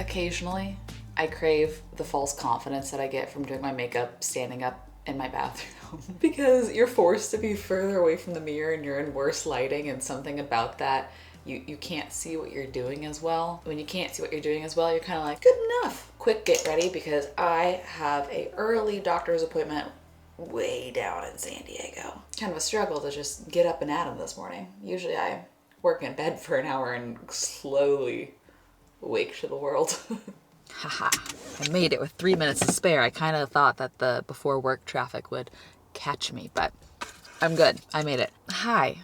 Occasionally, I crave the false confidence that I get from doing my makeup standing up in my bathroom because you're forced to be further away from the mirror and you're in worse lighting, and something about that, you can't see what you're doing as well. When you can't see what you're doing as well, you're kind of like, good enough. Quick get ready because I have a early doctor's appointment way down in San Diego. Kind of a struggle to just get up and at 'em this morning. Usually I work in bed for an hour and slowly wake to the world. Haha, I made it with 3 minutes to spare. I kind of thought that the before work traffic would catch me, but I'm good. I made it. Hi.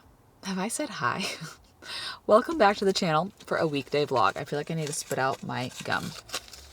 Have I said hi? Welcome back to the channel for a weekday vlog. I feel like I need to spit out my gum.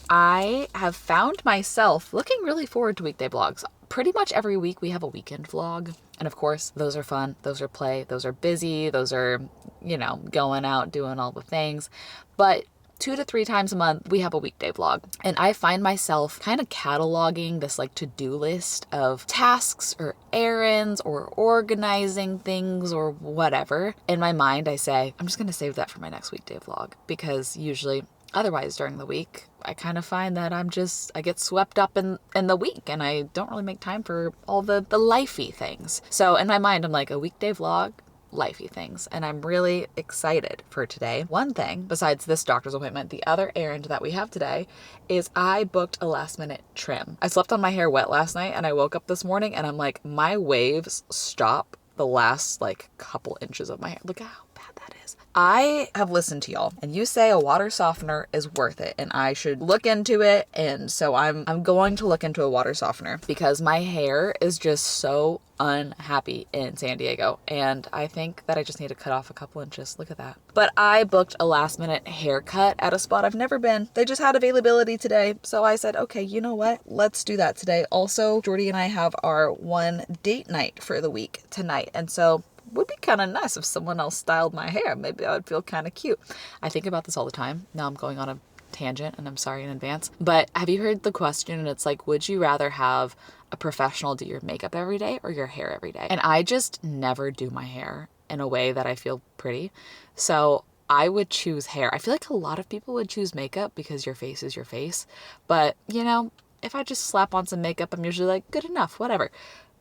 I have found myself looking really forward to weekday vlogs. Pretty much every week we have a weekend vlog. And of course, those are fun. Those are play. Those are busy. Those are, you know, going out, doing all the things. But 2 to 3 times a month, we have a weekday vlog. And I find myself kind of cataloging this like to-do list of tasks or errands or organizing things or whatever. In my mind, I say, I'm just going to save that for my next weekday vlog, because usually otherwise during the week, I kind of find that I get swept up in the week and I don't really make time for all the lifey things. So in my mind, I'm like, a weekday vlog, lifey things, and I'm really excited for today. One thing besides this doctor's appointment, the other errand that we have today is I booked a last minute trim. I slept on my hair wet last night and I woke up this morning and I'm like, my waves stop the last like couple inches of my hair. Look at how bad that is. I have listened to y'all and you say a water softener is worth it and I should look into it, and so I'm going to look into a water softener because my hair is just so unhappy in San Diego and I think that I just need to cut off a couple inches. Look at that. But I booked a last minute haircut at a spot I've never been. They just had availability today, so I said, okay, you know what? Let's do that today. Also, Jordy and I have our one date night for the week tonight, and so would be kind of nice if someone else styled my hair. Maybe I would feel kind of cute. I think about this all the time. Now I'm going on a tangent and I'm sorry in advance. But have you heard the question? And it's like, would you rather have a professional do your makeup every day or your hair every day? And I just never do my hair in a way that I feel pretty. So I would choose hair. I feel like a lot of people would choose makeup because your face is your face. But you know, if I just slap on some makeup, I'm usually like, good enough, whatever.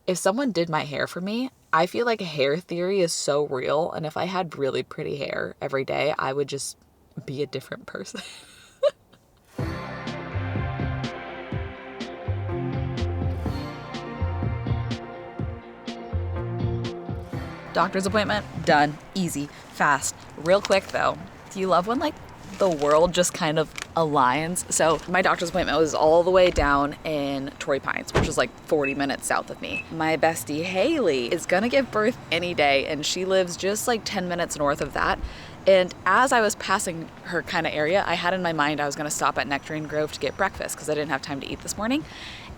If someone did my hair for me, I feel like hair theory is so real. And if I had really pretty hair every day, I would just be a different person. Doctor's appointment, done, easy, fast, real quick though. Do you love when like the world just kind of aligns? So my doctor's appointment was all the way down in Torrey Pines, which is like 40 minutes south of me. My bestie Haley is gonna give birth any day and she lives just like 10 minutes north of that. And as I was passing her kind of area, I had in my mind I was gonna stop at Nectarine Grove to get breakfast because I didn't have time to eat this morning.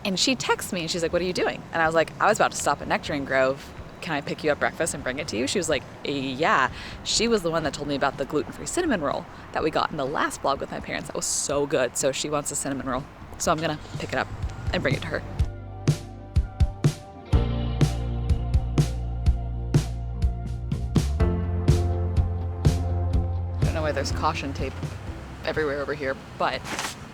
And she texts me and she's like, what are you doing? And I was like, I was about to stop at Nectarine Grove. Can I pick you up breakfast and bring it to you? She was like, yeah. She was the one that told me about the gluten-free cinnamon roll that we got in the last vlog with my parents. That was so good. So she wants a cinnamon roll. So I'm gonna pick it up and bring it to her. I don't know why there's caution tape everywhere over here, but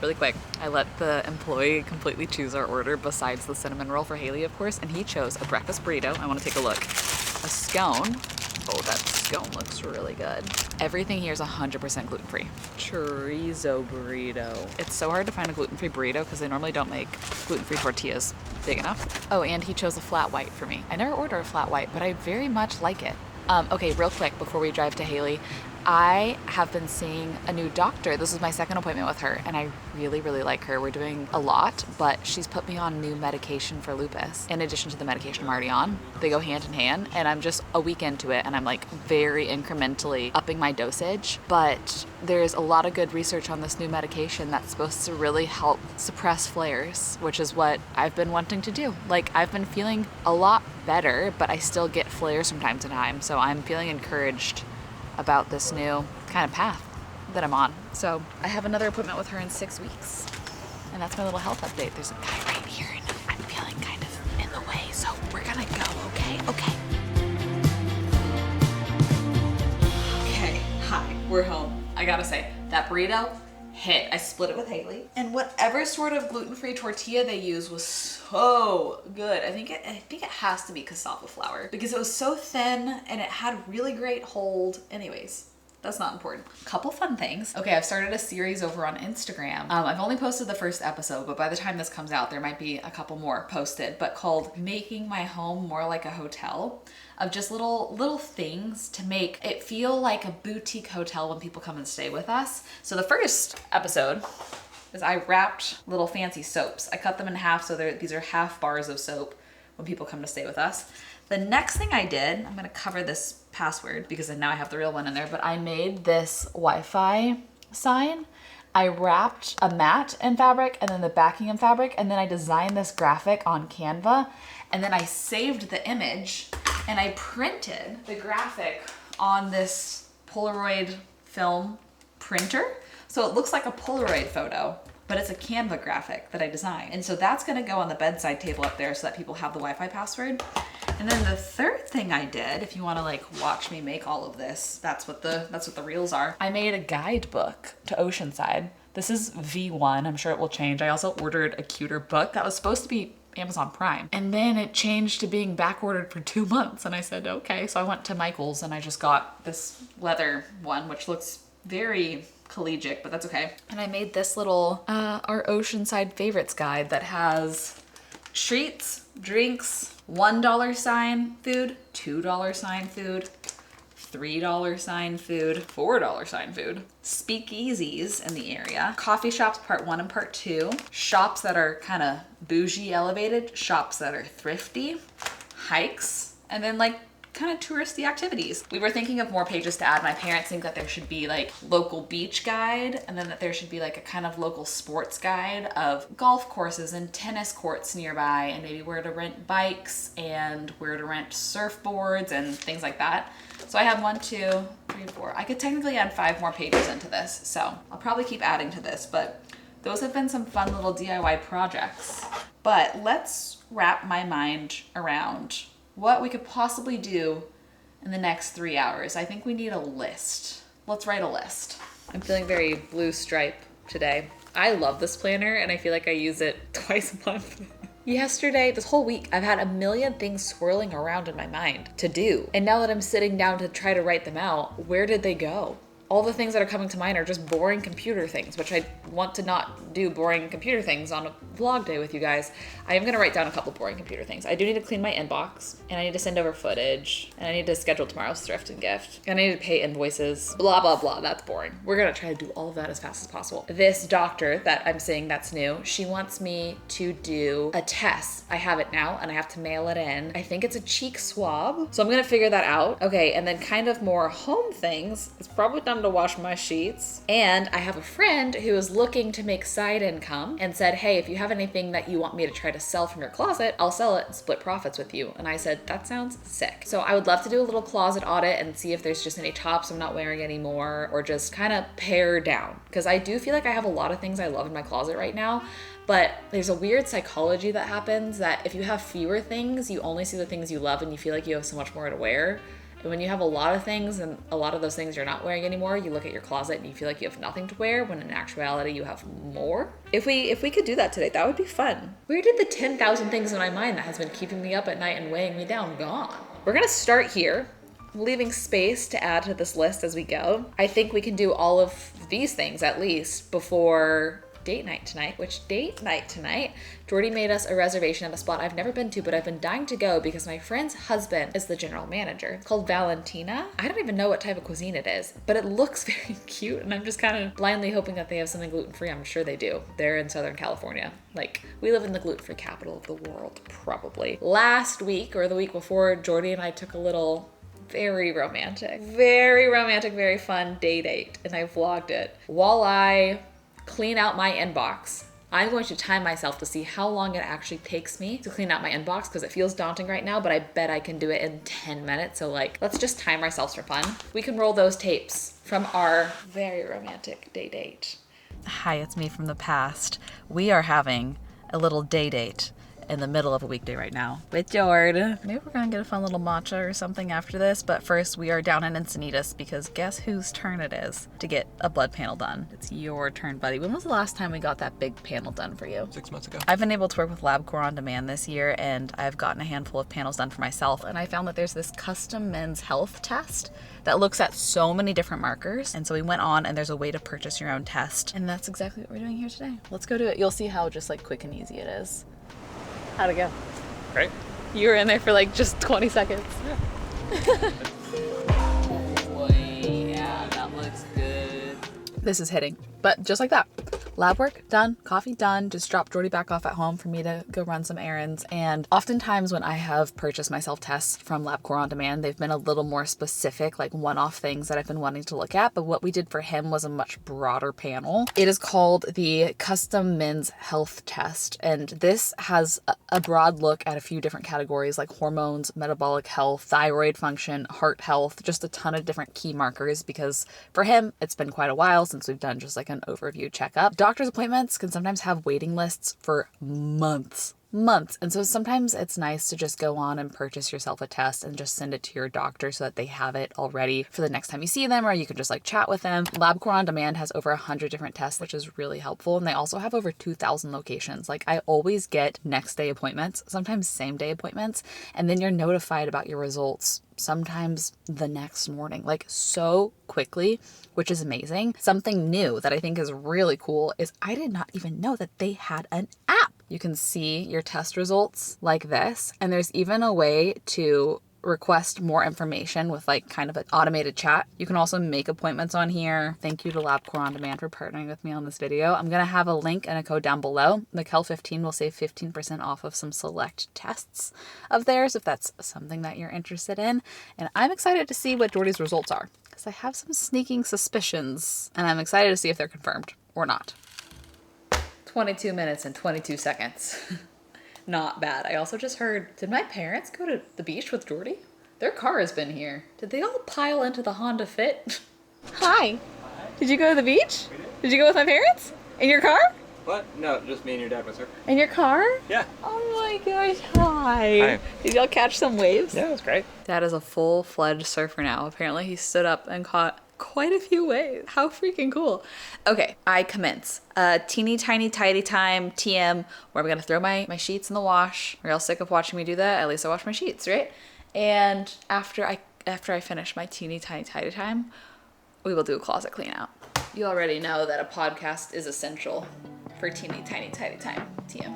really quick, I let the employee completely choose our order besides the cinnamon roll for Haley, of course, and he chose a breakfast burrito. I want to take a look. A scone. Oh, that scone looks really good. Everything here is 100% gluten-free. Chorizo burrito. It's so hard to find a gluten-free burrito because they normally don't make gluten-free tortillas big enough. Oh, and he chose a flat white for me. I never order a flat white, but I very much like it. Okay, real quick before we drive to Haley, I have been seeing a new doctor. This is my second appointment with her and I really, really like her. We're doing a lot, but she's put me on new medication for lupus in addition to the medication I'm already on. They go hand in hand and I'm just a week into it and I'm like very incrementally upping my dosage. But there's a lot of good research on this new medication that's supposed to really help suppress flares, which is what I've been wanting to do. Like I've been feeling a lot better, but I still get flares from time to time. So I'm feeling encouraged about this new kind of path that I'm on. So I have another appointment with her in 6 weeks. And that's my little health update. There's a guy right here and I'm feeling kind of in the way. So we're gonna go, okay? Okay. Okay, hi, we're home. I gotta say, that burrito, hit. I split it with Haley. And whatever sort of gluten-free tortilla they used was so good. I think it has to be cassava flour because it was so thin and it had really great hold. Anyways, that's not important. Couple fun things. Okay, I've started a series over on Instagram. I've only posted the first episode, but by the time this comes out, there might be a couple more posted, but called Making My Home More Like a Hotel, of just little things to make it feel like a boutique hotel when people come and stay with us. So the first episode is I wrapped little fancy soaps. I cut them in half so these are half bars of soap when people come to stay with us. The next thing I did, I'm gonna cover this password because now I have the real one in there, but I made this Wi-Fi sign. I wrapped a mat in fabric and then the backing in fabric, and then I designed this graphic on Canva, and then I saved the image and I printed the graphic on this Polaroid film printer. So it looks like a Polaroid photo, but it's a Canva graphic that I designed. And so that's gonna go on the bedside table up there so that people have the Wi-Fi password. And then the third thing I did, if you wanna like watch me make all of this, that's what the reels are. I made a guidebook to Oceanside. This is V1, I'm sure it will change. I also ordered a cuter book that was supposed to be Amazon Prime. And then it changed to being back ordered for 2 months. And I said, okay. So I went to Michael's and I just got this leather one, which looks very collegiate, but that's okay. And I made this little, our Oceanside favorites guide that has treats, drinks, $1 sign food, $2 sign food, $3 sign food, $4 sign food, speakeasies in the area, coffee shops part 1 and part 2, shops that are kind of bougie elevated, shops that are thrifty, hikes, and then like kind of touristy activities. We were thinking of more pages to add. My parents think that there should be like local beach guide, and then that there should be like a kind of local sports guide of golf courses and tennis courts nearby, and maybe where to rent bikes and where to rent surfboards and things like that. So I have 1, 2, 3, 4. I could technically add 5 more pages into this, so I'll probably keep adding to this, but those have been some fun little DIY projects. But let's wrap my mind around what we could possibly do in the next 3 hours. I think we need a list. Let's write a list. I'm feeling very blue stripe today. I love this planner and I feel like I use it twice a month. Yesterday, this whole week, I've had a million things swirling around in my mind to do. And now that I'm sitting down to try to write them out, where did they go? All the things that are coming to mind are just boring computer things, which I want to not do boring computer things on a vlog day with you guys. I am gonna write down a couple boring computer things. I do need to clean my inbox, and I need to send over footage, and I need to schedule tomorrow's thrift and gift, and I need to pay invoices, blah, blah, blah. That's boring. We're gonna try to do all of that as fast as possible. This doctor that I'm seeing that's new, she wants me to do a test. I have it now, and I have to mail it in. I think it's a cheek swab, so I'm gonna figure that out. Okay, and then kind of more home things. It's probably time to wash my sheets. And I have a friend who is looking to make side income and said, hey, if you have anything that you want me to try to sell from your closet, I'll sell it and split profits with you. And I said, that sounds sick. So I would love to do a little closet audit and see if there's just any tops I'm not wearing anymore, or just kind of pare down. Because I do feel like I have a lot of things I love in my closet right now. But there's a weird psychology that happens that if you have fewer things, you only see the things you love and you feel like you have so much more to wear. And when you have a lot of things and a lot of those things you're not wearing anymore, you look at your closet and you feel like you have nothing to wear, when in actuality you have more. If we could do that today, that would be fun. Where did the 10,000 things in my mind that has been keeping me up at night and weighing me down gone? We're gonna start here, leaving space to add to this list as we go. I think we can do all of these things at least before date night tonight, which date night tonight, Jordy made us a reservation at a spot I've never been to, but I've been dying to go because my friend's husband is the general manager. It's called Valentina. I don't even know what type of cuisine it is, but it looks very cute, and I'm just kind of blindly hoping that they have something gluten-free. I'm sure they do. They're in Southern California. Like, we live in the gluten-free capital of the world, probably. Last week, or the week before, Jordy and I took a little very romantic, very fun day date, and I vlogged it. While I clean out my inbox, I'm going to time myself to see how long it actually takes me to clean out my inbox, because it feels daunting right now, but I bet I can do it in 10 minutes. So like, let's just time ourselves for fun. We can roll those tapes from our very romantic day date. Hi, it's me from the past. We are having a little day date in the middle of a weekday right now with Jordan. Maybe we're gonna get a fun little matcha or something after this, but first we are down in Encinitas because guess whose turn it is to get a blood panel done? It's your turn, buddy. When was the last time we got that big panel done for you? 6 months ago. I've been able to work with LabCorp on demand this year, and I've gotten a handful of panels done for myself, and I found that there's this custom men's health test that looks at so many different markers. And so we went on, and there's a way to purchase your own test, and that's exactly what we're doing here today. Let's go do it. You'll see how just like quick and easy it is. How'd it go? Great. You were in there for like just 20 seconds. Yeah. Boy, yeah, that looks good. This is hitting, but just like that. Lab work done, coffee done, just dropped Jordy back off at home for me to go run some errands. And oftentimes when I have purchased myself tests from LabCorp on demand, they've been a little more specific, like one-off things that I've been wanting to look at. But what we did for him was a much broader panel. It is called the Custom Men's Health Test. And this has a broad look at a few different categories like hormones, metabolic health, thyroid function, heart health, just a ton of different key markers because for him, it's been quite a while since we've done just like an overview checkup. Doctor's appointments can sometimes have waiting lists for months. And so sometimes it's nice to just go on and purchase yourself a test and just send it to your doctor so that they have it all ready for the next time you see them, or you can just like chat with them. LabCorp on demand has over 100 different tests, which is really helpful. And they also have over 2,000 locations. Like I always get next day appointments, sometimes same day appointments. And then you're notified about your results sometimes the next morning, like so quickly, which is amazing. Something new that I think is really cool is I did not even know that they had an app. You can see your test results like this, and there's even a way to request more information with like kind of an automated chat. You can also make appointments on here. Thank you to LabCorp on demand for partnering with me on this video. I'm gonna have a link and a code down below. Michel15 will save 15% off of some select tests of theirs if that's something that you're interested in. And I'm excited to see what Jordy's results are because I have some sneaking suspicions, and I'm excited to see if they're confirmed or not. 22 minutes and 22 seconds. Not bad. I also just heard, did my parents go to the beach with Jordy? Their car has been here. Did they all pile into the Honda Fit? Hi. Did you go to the beach? We did. Did you go with my parents? In your car? What? No, just me and your dad was there. In your car? Yeah. Oh my gosh, hi. Hi. Did y'all catch some waves? Yeah, it was great. Dad is a full-fledged surfer now. Apparently he stood up and caught quite a few waves. How freaking cool. Okay, I commence. Teeny tiny tidy time, TM, where I'm gonna throw my sheets in the wash. Are y'all sick of watching me do that? At least I wash my sheets, right? And after I finish my teeny tiny tidy time, we will do a closet clean out. You already know that a podcast is essential for teeny tiny tidy time, TM.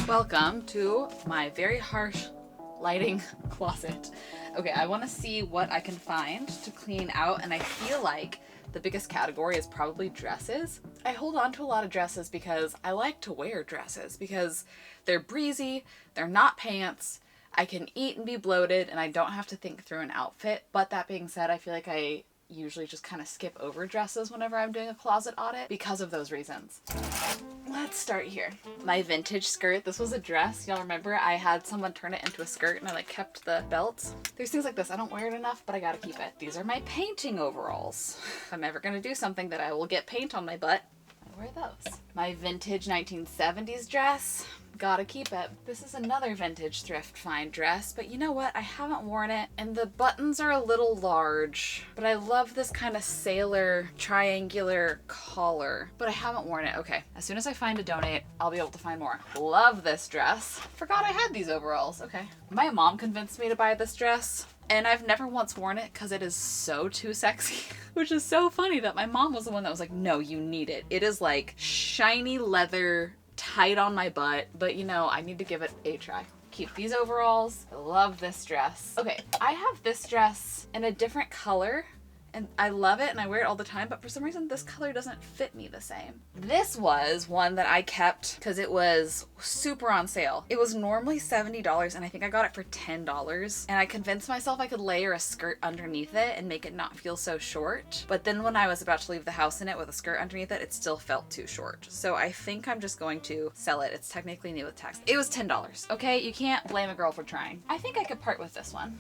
Welcome to my very harsh lighting closet. Okay, I want to see what I can find to clean out, and I feel like the biggest category is probably dresses. I hold on to a lot of dresses because I like to wear dresses because they're breezy, they're not pants, I can eat and be bloated, and I don't have to think through an outfit. But that being said, I feel like I usually just kind of skip over dresses whenever I'm doing a closet audit because of those reasons. Let's start here. My vintage skirt. This was a dress. Y'all remember I had someone turn it into a skirt and I like kept the belts. There's things like this. I don't wear it enough, but I gotta keep it. These are my painting overalls. If I'm ever gonna do something that I will get paint on my butt, I I'll wear those. My vintage 1970s dress. Gotta keep it. This is another vintage thrift find dress, but you know what? I haven't worn it, and the buttons are a little large, but I love this kind of sailor triangular collar, but I haven't worn it. Okay, as soon as I find a donate, I'll be able to find more. Love this dress. Forgot I had these overalls. Okay. My mom convinced me to buy this dress, and I've never once worn it because it is so too sexy, which is so funny that my mom was the one that was like, no, you need it. It is like shiny leather, tight on my butt, but you know, I need to give it a try. Keep these overalls. I love this dress. Okay, I have this dress in a different color, and I love it and I wear it all the time, but for some reason this color doesn't fit me the same. This was one that I kept because it was super on sale. It was normally $70 and I think I got it for $10, and I convinced myself I could layer a skirt underneath it and make it not feel so short. But then when I was about to leave the house in it with a skirt underneath it, it still felt too short. So I think I'm just going to sell it. It's technically new with tax. It was $10. Okay, you can't blame a girl for trying. I think I could part with this one.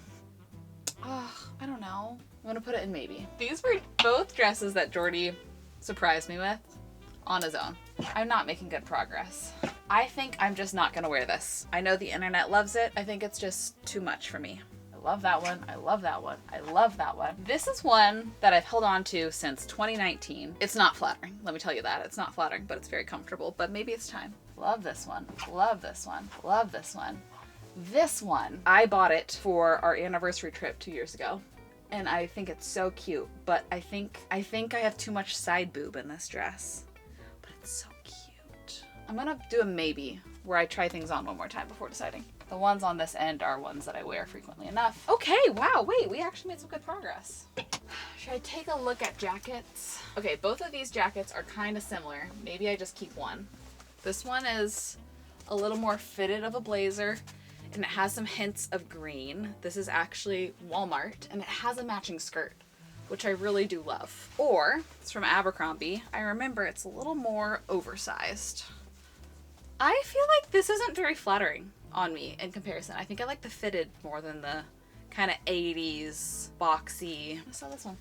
Oh, I don't know. I'm gonna put it in maybe. These were both dresses that Jordy surprised me with on his own. I'm not making good progress. I think I'm just not gonna wear this. I know the internet loves it. I think it's just too much for me. I love that one. I love that one. I love that one. This is one that I've held on to since 2019. It's not flattering. Let me tell you that. It's not flattering, but it's very comfortable. But maybe it's time. Love this one. Love this one. Love this one. This one, I bought it for our anniversary trip 2 years ago. And I think it's so cute, but I think I have too much side boob in this dress. But it's so cute. I'm gonna do a maybe, where I try things on one more time before deciding. The ones on this end are ones that I wear frequently enough. Okay, wow, wait, we actually made some good progress. Should I take a look at jackets? Okay, both of these jackets are kind of similar. Maybe I just keep one. This one is a little more fitted of a blazer, and it has some hints of green. This is actually Walmart, and it has a matching skirt, which I really do love. Or, it's from Abercrombie. I remember it's a little more oversized. I feel like this isn't very flattering on me in comparison. I think I like the fitted more than the kind of 80s boxy. I saw this one.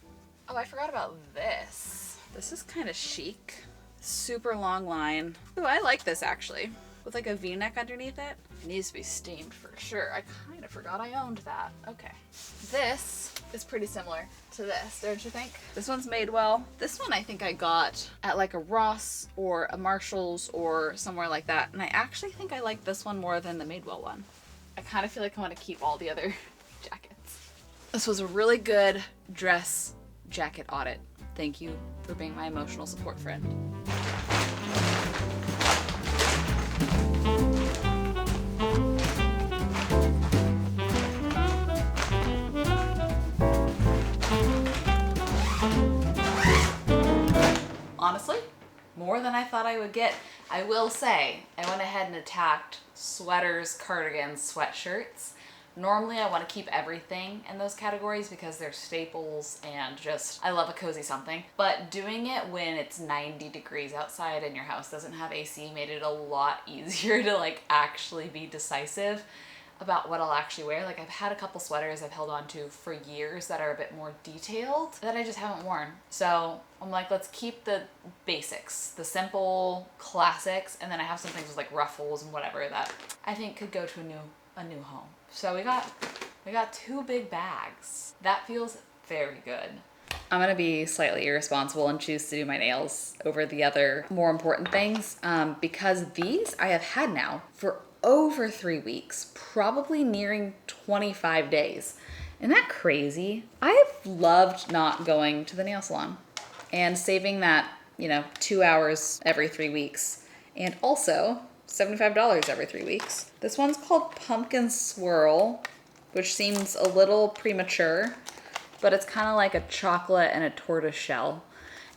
Oh, I forgot about this. This is kind of chic. Super long line. Ooh, I like this actually. With like a V-neck underneath it. It needs to be steamed for sure. I kind of forgot I owned that. Okay. This is pretty similar to this, don't you think? This one's made well. This one I think I got at like a Ross or a Marshall's or somewhere like that. And I actually think I like this one more than the Madewell one. I kind of feel like I want to keep all the other jackets. This was a really good dress jacket audit. Thank you for being my emotional support friend. Honestly, more than I thought I would get. I will say, I went ahead and attacked sweaters, cardigans, sweatshirts. Normally I want to keep everything in those categories because they're staples and just, I love a cozy something. But doing it when it's 90 degrees outside and your house doesn't have AC made it a lot easier to like actually be decisive about what I'll actually wear. Like I've had a couple sweaters I've held on to for years that are a bit more detailed that I just haven't worn. So I'm like, let's keep the basics, the simple classics, and then I have some things with like ruffles and whatever that I think could go to a new home. So we got 2 big bags. That feels very good. I'm gonna be slightly irresponsible and choose to do my nails over the other more important things because these I have had now for over 3 weeks, probably nearing 25 days. Isn't that crazy? I've loved not going to the nail salon and saving that, 2 hours every 3 weeks, and also $75 every 3 weeks. This one's called Pumpkin Swirl, which seems a little premature, but it's kind of like a chocolate and a tortoise shell.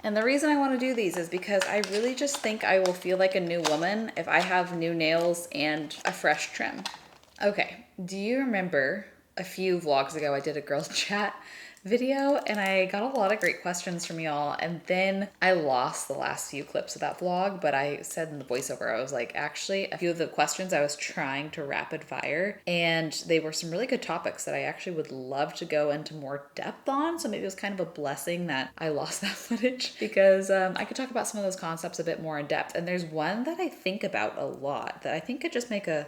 And the reason I want to do these is because I really just think I will feel like a new woman if I have new nails and a fresh trim. Okay, do you remember a few vlogs ago I did a girls chat video, and I got a lot of great questions from y'all. And then I lost the last few clips of that vlog, but I said in the voiceover, I was like, actually, a few of the questions I was trying to rapid fire, and they were some really good topics that I actually would love to go into more depth on. So maybe it was kind of a blessing that I lost that footage, because I could talk about some of those concepts a bit more in depth. And there's one that I think about a lot that I think could just make a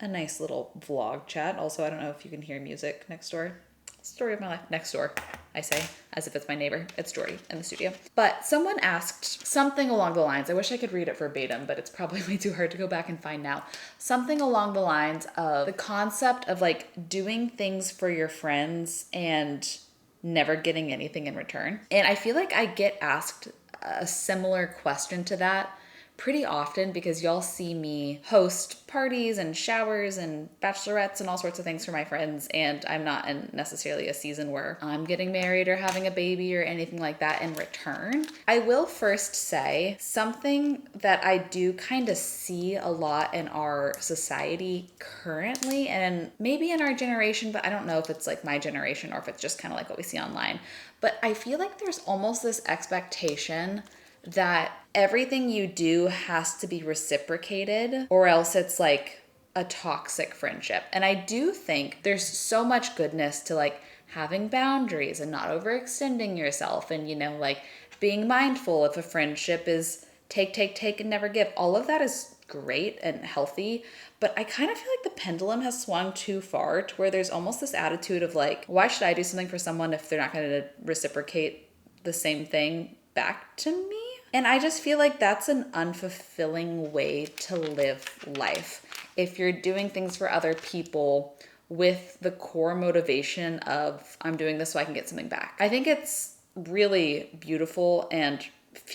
nice little vlog chat. Also, I don't know if you can hear music next door. Story of my life. Next door, I say, as if it's my neighbor. It's Jordy in the studio. But someone asked something along the lines, I wish I could read it verbatim, but it's probably way too hard to go back and find now. Something along the lines of the concept of like doing things for your friends and never getting anything in return. And I feel like I get asked a similar question to that pretty often, because y'all see me host parties and showers and bachelorettes and all sorts of things for my friends, and I'm not in necessarily a season where I'm getting married or having a baby or anything like that in return. I will first say something that I do kind of see a lot in our society currently, and maybe in our generation, but I don't know if it's like my generation or if it's just kind of like what we see online. But I feel like there's almost this expectation that everything you do has to be reciprocated, or else it's like a toxic friendship. And I do think there's so much goodness to like having boundaries and not overextending yourself, and, you know, like being mindful if a friendship is take and never give. All of that is great and healthy, but I kind of feel like the pendulum has swung too far to where there's almost this attitude of like, why should I do something for someone if they're not going to reciprocate the same thing back to me? And I just feel like that's an unfulfilling way to live life. If you're doing things for other people with the core motivation of, I'm doing this so I can get something back. I think it's really beautiful and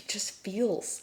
just feels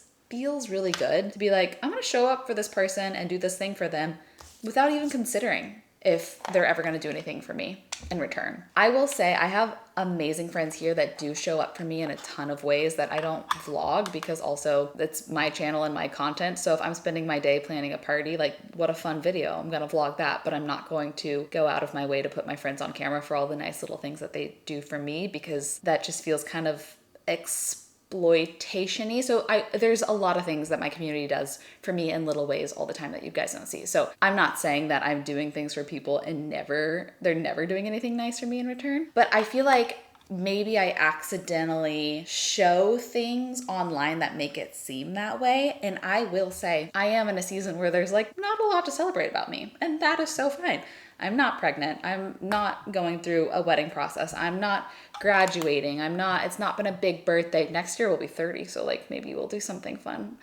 really good to be like, I'm going to show up for this person and do this thing for them without even considering if they're ever going to do anything for me in return. I will say I have amazing friends here that do show up for me in a ton of ways that I don't vlog, because also it's my channel and my content. So if I'm spending my day planning a party, like, what a fun video, I'm going to vlog that, but I'm not going to go out of my way to put my friends on camera for all the nice little things that they do for me, because that just feels kind of exploitation-y. So there's a lot of things that my community does for me in little ways all the time that you guys don't see. So I'm not saying that I'm doing things for people and they're never doing anything nice for me in return. But I feel like maybe I accidentally show things online that make it seem that way. And I will say I am in a season where there's like not a lot to celebrate about me. And that is so fine. I'm not pregnant. I'm not going through a wedding process. I'm not graduating. It's not been a big birthday. Next year we'll be 30. So like maybe we'll do something fun.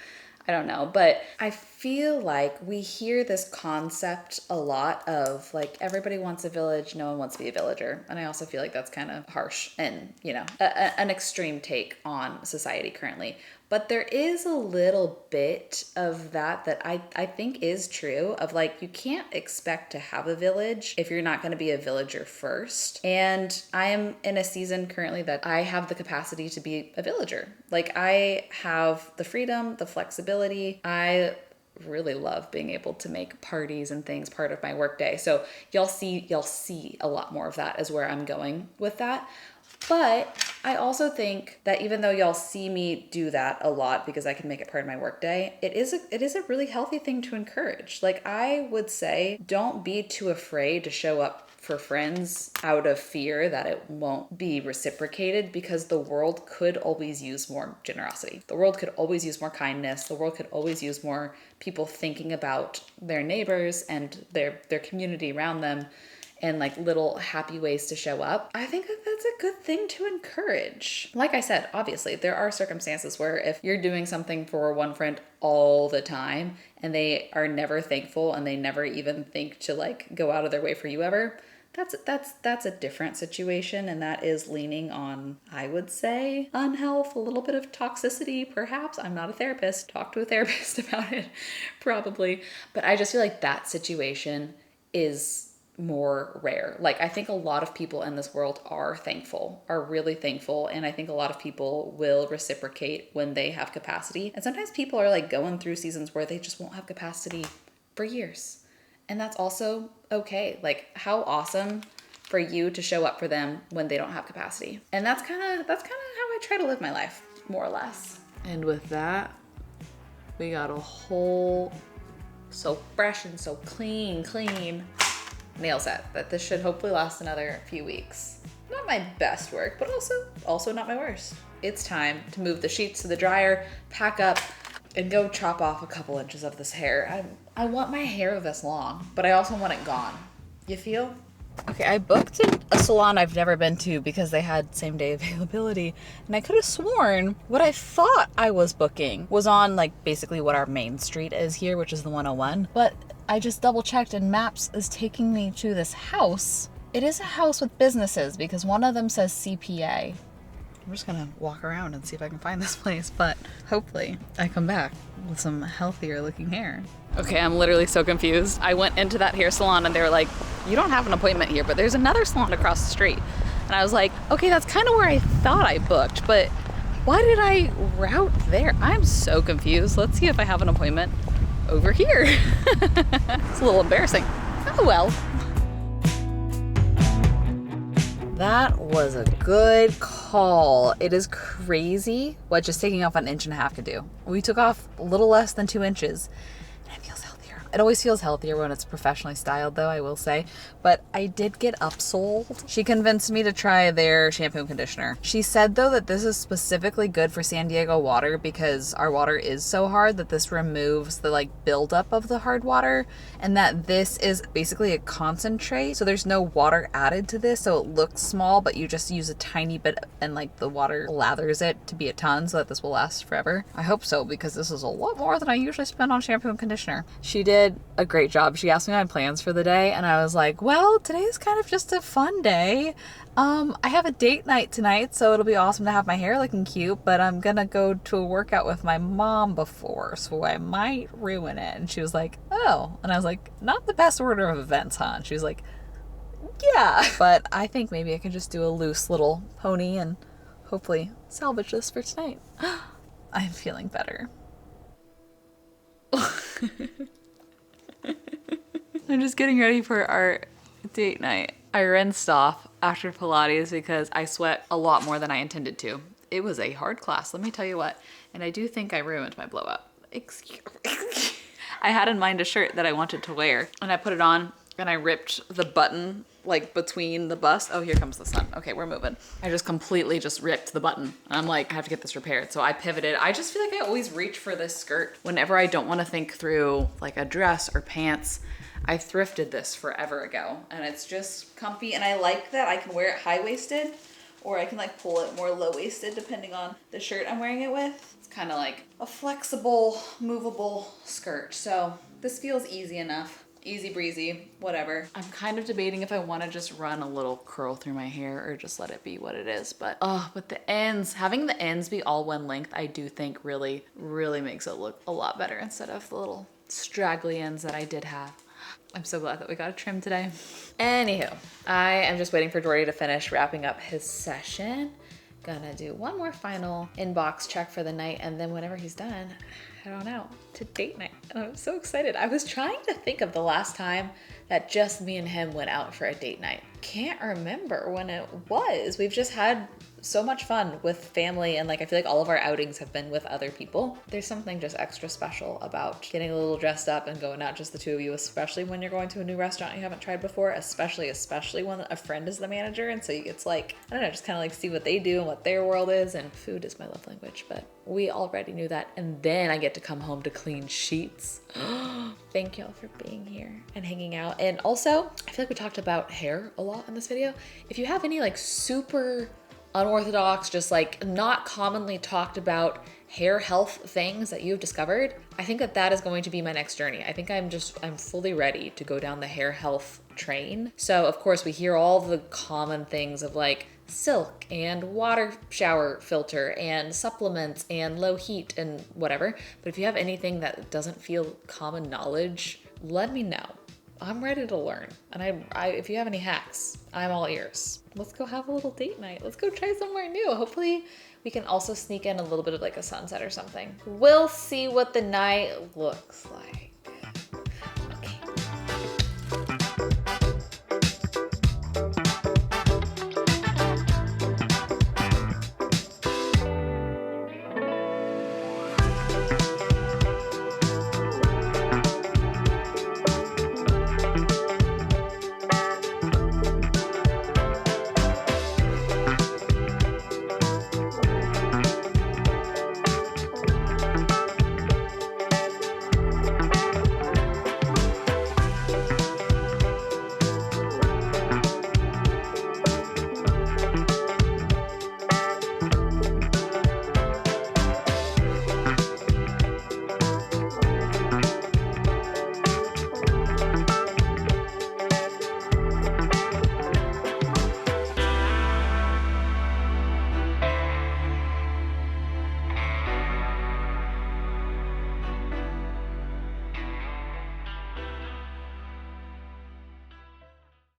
I don't know. But I feel like we hear this concept a lot of like, everybody wants a village. No one wants to be a villager. And I also feel like that's kind of harsh and, you know, an extreme take on society currently. But there is a little bit of that I think is true, of like, you can't expect to have a village if you're not going to be a villager first. And I am in a season currently that I have the capacity to be a villager. Like, I have the freedom, the flexibility. I really love being able to make parties and things part of my workday. So y'all see a lot more of that as where I'm going with that. But I also think that even though y'all see me do that a lot because I can make it part of my workday, it is a really healthy thing to encourage. Like, I would say, don't be too afraid to show up for friends out of fear that it won't be reciprocated, because the world could always use more generosity. The world could always use more kindness. The world could always use more people thinking about their neighbors and their community around them, and like little happy ways to show up. I think that that's a good thing to encourage. Like I said, obviously there are circumstances where if you're doing something for one friend all the time and they are never thankful and they never even think to like go out of their way for you ever, that's a different situation, and that is leaning on, I would say, unhealth, a little bit of toxicity, perhaps. I'm not a therapist. Talk to a therapist about it, probably. But I just feel like that situation is more rare. Like, I think a lot of people in this world are really thankful, and I think a lot of people will reciprocate when they have capacity. And sometimes people are like going through seasons where they just won't have capacity for years. And that's also okay. Like, how awesome for you to show up for them when they don't have capacity. And that's kind of how I try to live my life, more or less. And with that, we got a whole, so fresh and so clean nail set that this should hopefully last another few weeks. Not my best work, but also not my worst. It's time to move the sheets to the dryer, pack up, and go chop off a couple inches of this hair. I want my hair this long, but I also want it gone. You feel? Okay, I booked a salon I've never been to because they had same day availability, and I could have sworn what I thought I was booking was on like basically what our main street is here, which is the 101, but I just double checked and Maps is taking me to this house. It is a house with businesses because one of them says CPA. I'm just gonna walk around and see if I can find this place, but hopefully I come back with some healthier looking hair. Okay, I'm literally so confused. I went into that hair salon and they were like, you don't have an appointment here, but there's another salon across the street. And I was like, okay, that's kind of where I thought I booked, but why did I route there? I'm so confused. Let's see if I have an appointment over here. It's a little embarrassing. Oh well. That was a good call. It is crazy what just taking off 1.5 inches could do. We took off a little less than 2 inches, and it feels healthier. It always feels healthier when it's professionally styled, though, I will say. But I did get upsold. She convinced me to try their shampoo and conditioner. She said, though, that this is specifically good for San Diego water because our water is so hard that this removes the buildup of the hard water, and that this is basically a concentrate. So there's no water added to this, so it looks small, but you just use a tiny bit and the water lathers it to be a ton so that this will last forever. I hope so, because this is a lot more than I usually spend on shampoo and conditioner. She did a great job. She asked me my plans for the day, and I was like, well, today is kind of just a fun day. I have a date night tonight, so it'll be awesome to have my hair looking cute, but I'm gonna go to a workout with my mom before, so I might ruin it. And she was like, oh. And I was like, not the best order of events, huh? And she was like, yeah. But I think maybe I can just do a loose little pony and hopefully salvage this for tonight. I'm feeling better. I'm just getting ready for our date night. I rinsed off after Pilates because I sweat a lot more than I intended to. It was a hard class, let me tell you what. And I do think I ruined my blow up. Excuse me. I had in mind a shirt that I wanted to wear, and I put it on and I ripped the button between the bust. Oh, here comes the sun. Okay, we're moving. I just completely ripped the button. And I'm like, I have to get this repaired. So I pivoted. I just feel like I always reach for this skirt whenever I don't want to think through a dress or pants. I thrifted this forever ago, and it's just comfy, and I like that I can wear it high-waisted, or I can pull it more low-waisted depending on the shirt I'm wearing it with. It's kind of like a flexible, movable skirt. So this feels easy enough. Easy breezy, whatever. I'm kind of debating if I want to just run a little curl through my hair or just let it be what it is. But with the ends, having the ends be all one length, I do think really, really makes it look a lot better instead of the little straggly ends that I did have. I'm so glad that we got a trim today. Anywho, I am just waiting for Jordy to finish wrapping up his session. Gonna do one more final inbox check for the night, and then whenever he's done, head on out to date night. And I'm so excited. I was trying to think of the last time that just me and him went out for a date night. Can't remember when it was. We've just had so much fun with family, and I feel like all of our outings have been with other people. There's something just extra special about getting a little dressed up and going out just the two of you, especially when you're going to a new restaurant you haven't tried before, especially when a friend is the manager, and so it's I don't know, just kind of see what they do and what their world is. And food is my love language, but we already knew that. And then I get to come home to clean sheets. Thank y'all for being here and hanging out. And also, I feel like we talked about hair a lot in this video. If you have any super unorthodox, just not commonly talked about hair health things that you've discovered, I think that is going to be my next journey. I think I'm fully ready to go down the hair health train. So of course we hear all the common things of silk and water shower filter and supplements and low heat and whatever. But if you have anything that doesn't feel common knowledge, let me know. I'm ready to learn. And if you have any hacks, I'm all ears. Let's go have a little date night. Let's go try somewhere new. Hopefully we can also sneak in a little bit of a sunset or something. We'll see what the night looks like.